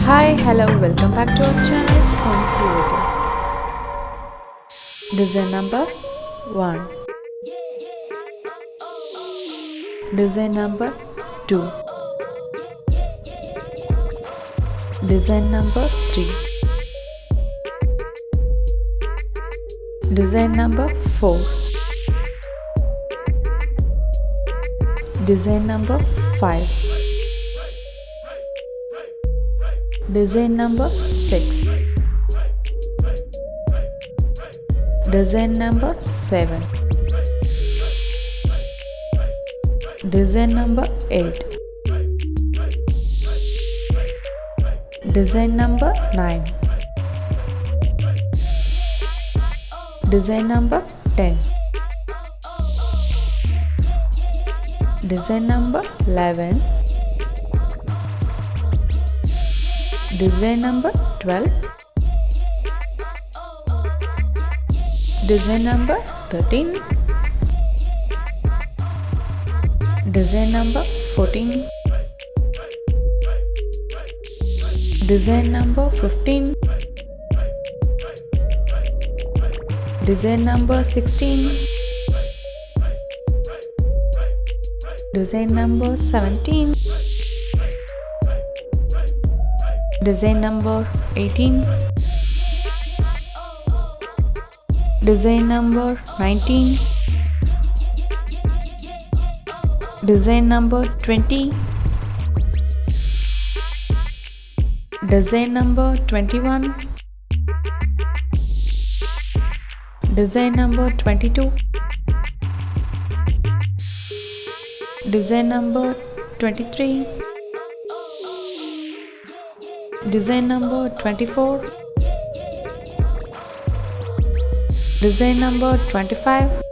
Hi, hello, welcome back to our channel Home Creators. Design number 1. Design number 2. Design number 3. Design number 4. Design number 5. Design number 6. Design number 7. Design number 8. Design number 9. Design number 10. Design number 11. Design number 12. Design number 13. Design number 14. Design number 15. Design number 16. Design number 17. Design number 18. Design number 19. Design number 20. Design number 21. Design number 22. Design number 23. Design number 24. Design number 25.